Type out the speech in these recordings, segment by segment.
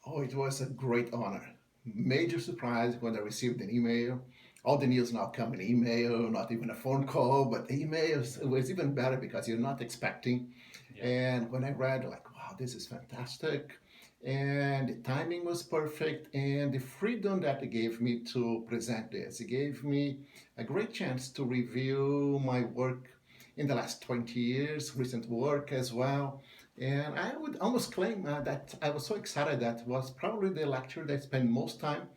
Oh, it was a great honor. Major surprise when I received an email. All the news now come in email, not even a phone call, but emails was even better because you're not expecting. Yeah. And when I read, like, wow, this is fantastic. And the timing was perfect. And the freedom that it gave me to present this, it gave me a great chance to review my work in the last 20 years, recent work as well. And I would almost claim that I was so excited that was probably the lecture that I spent most time.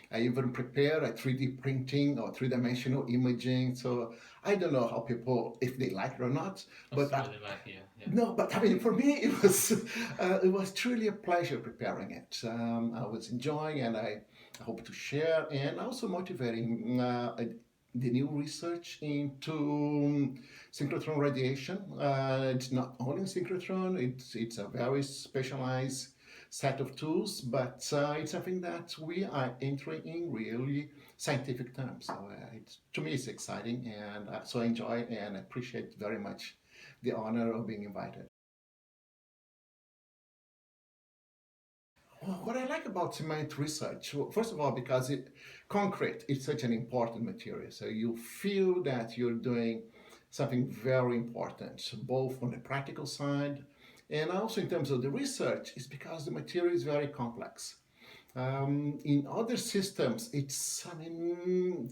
I even prepared a 3D printing or three-dimensional imaging. So I don't know how people, if they like it or not, Oh, but so they like you. Yeah. no, but I mean, for me, it was truly a pleasure preparing it. I was enjoying, and I hope to share, and also motivating the new research into synchrotron radiation. It's not only synchrotron; it's a very specialized set of tools, but it's something that we are entering in really scientific terms. So to me, it's exciting, and so I enjoy and appreciate very much the honor of being invited. Well, what I like about cement research, well, first of all, because concrete is such an important material. So you feel that you're doing something very important, both on the practical side and also in terms of the research, is because the material is very complex. In other systems, I mean,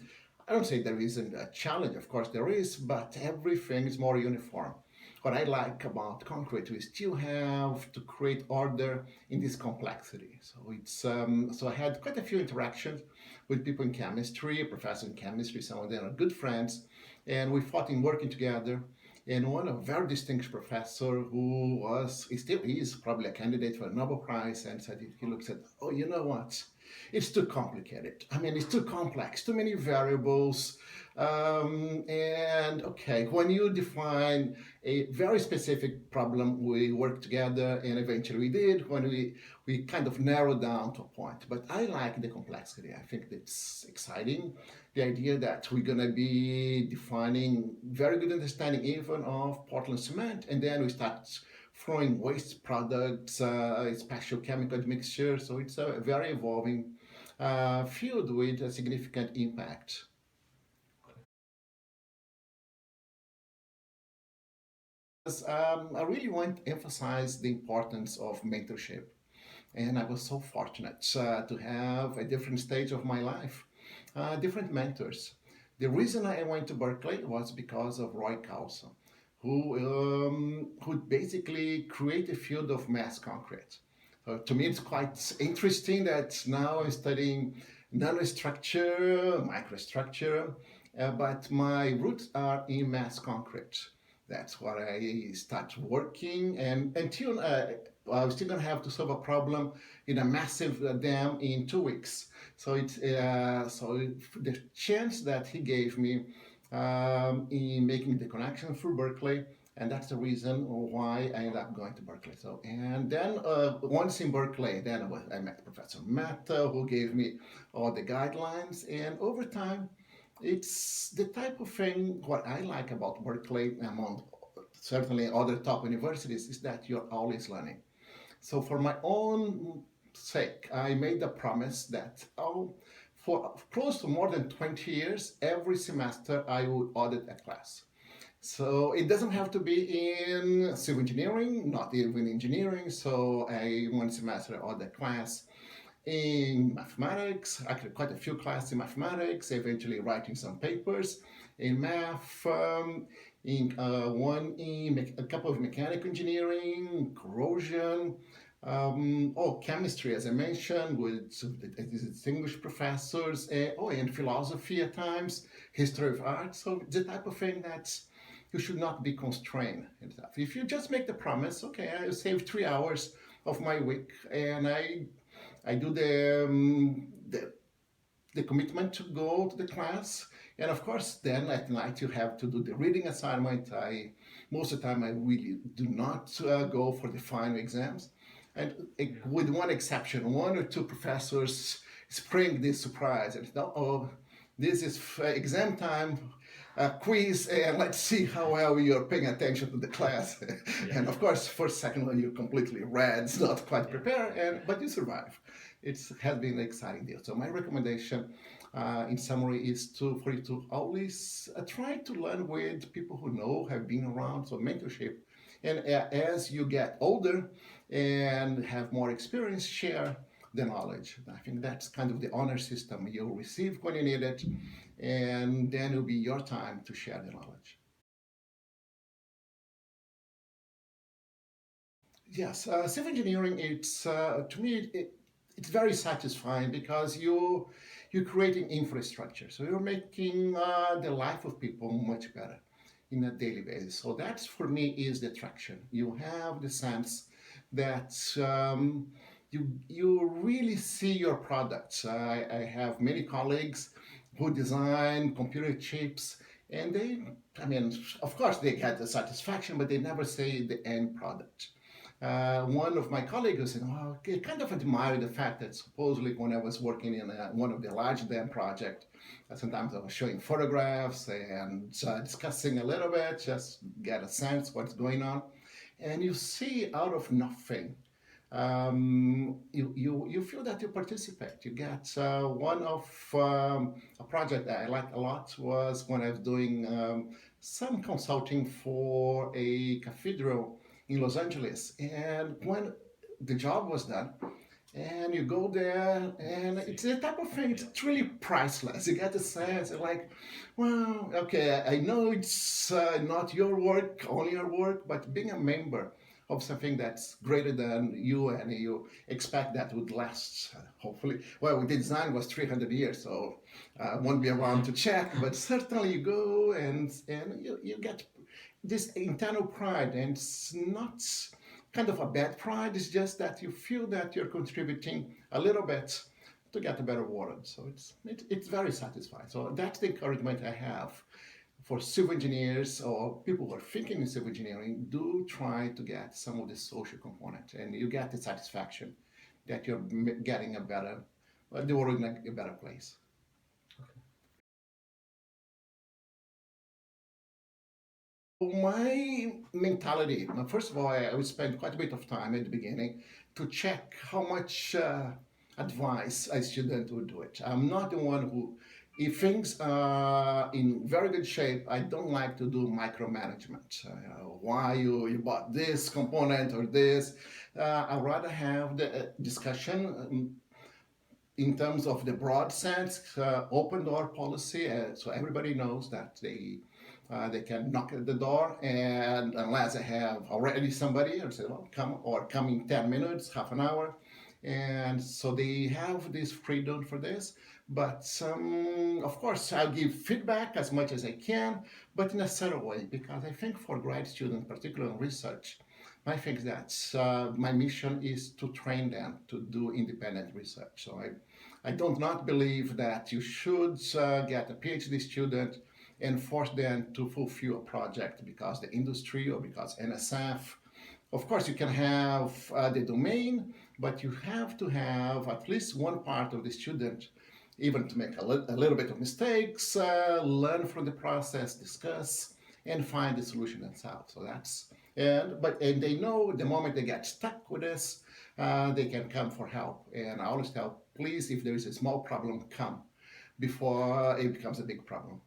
I don't say there isn't a challenge, of course there is, but everything is more uniform. What I like about concrete, we still have to create order in this complexity. So I had quite a few interactions with people in chemistry, professors in chemistry, some of them are good friends, and we fought in working together. And one, a very distinguished professor who he still is probably a candidate for a Nobel Prize, and said he looks at, oh, you know what? It's too complicated. I mean, it's too complex, too many variables. And okay, when you define a very specific problem, we work together, and eventually we did. When we kind of narrowed down to a point. But I like the complexity. I think it's exciting. The idea that we're gonna be defining very good understanding even of Portland cement, and then we start throwing waste products, special chemical mixture. So it's a very evolving field with a significant impact. I really want to emphasize the importance of mentorship. And I was so fortunate to have a different stage of my life, different mentors. The reason I went to Berkeley was because of Roy Carlson, who basically created a field of mass concrete. So to me, it's quite interesting that now I'm studying nanostructure, microstructure, but my roots are in mass concrete. That's where I start working, and until I'm still gonna have to solve a problem in a massive dam in 2 weeks. The chance that he gave me in making the connection through Berkeley, and that's the reason why I ended up going to Berkeley. So, and then once in Berkeley, then I met Professor Mata, who gave me all the guidelines, and over time, it's the type of thing what I like about Berkeley among certainly other top universities is that you're always learning. So for my own sake, I made a promise that for close to more than 20 years, every semester I would audit a class. So it doesn't have to be in civil engineering, not even engineering. So I one semester audit a class in mathematics, actually quite a few classes in mathematics, eventually writing some papers in math, in one in a couple of mechanical engineering, corrosion, chemistry, as I mentioned, with distinguished professors, and philosophy at times, history of art. So the type of thing that you should not be constrained and stuff. If you just make the promise, okay, I save 3 hours of my week, and I do the commitment to go to the class. And of course, then at night you have to do the reading assignment. Most of the time I really do not go for the final exams. And Yeah. with one exception, one or two professors spring this surprise and oh, this is exam time. quiz and let's see how well you're paying attention to the class. And of course, for second one, you're completely red, it's not quite prepared, but you survive. It has been an exciting deal. So my recommendation, in summary, is for you to always try to learn with people who know, have been around, so mentorship. And as you get older and have more experience, share the knowledge. I think that's kind of the honor system. You'll receive when you need it, and then it'll be your time to share the knowledge. Yes, civil engineering, it's to me, it's very satisfying because you're creating infrastructure. So you're making the life of people much better in a daily basis. So that's for me is the attraction. You have the sense that you really see your products. I have many colleagues who design computer chips, and I mean, of course, they get the satisfaction, but they never say the end product. One of my colleagues said, "Oh, I kind of admire the fact that supposedly when I was working in one of the large dam projects, sometimes I was showing photographs and discussing a little bit, just get a sense what's going on. And you see out of nothing, you feel that you participate. You get one of a project that I liked a lot was when I was doing some consulting for a cathedral in Los Angeles. And when the job was done, and you go there, and it's the type of thing, it's really priceless. You get the sense, like, well, okay, I know it's not your work, only your work, but being a member of something that's greater than you and you expect that would last, hopefully. Well, the design was 300 years, so won't be around to check, but certainly you go and you get this internal pride, and it's not kind of a bad pride, it's just that you feel that you're contributing a little bit to get a better world. So it's very satisfying. So that's the encouragement I have for civil engineers or people who are thinking in civil engineering. Do try to get some of the social component, and you get the satisfaction that you're getting a better, the world in a better place. My mentality, first of all, I would spend quite a bit of time at the beginning to check how much advice a student would do it. I'm not the one who, if things are in very good shape, I don't like to do micromanagement. Why you bought this component or this. I'd rather have the discussion in terms of the broad sense, open door policy, so everybody knows that they can knock at the door, and unless I have already somebody, or say, well, come in 10 minutes, half an hour, and so they have this freedom for this. But of course, I'll give feedback as much as I can, but in a subtle way, because I think for grad students, particularly in research, I think that my mission is to train them to do independent research. So I don't not believe that you should get a PhD student and force them to fulfill a project because the industry or because NSF. Of course, you can have the domain, but you have to have at least one part of the student, even to make a little bit of mistakes, learn from the process, discuss, and find the solution themselves. So that's and they know the moment they get stuck with this, they can come for help. And I always tell, please, if there is a small problem, come before it becomes a big problem.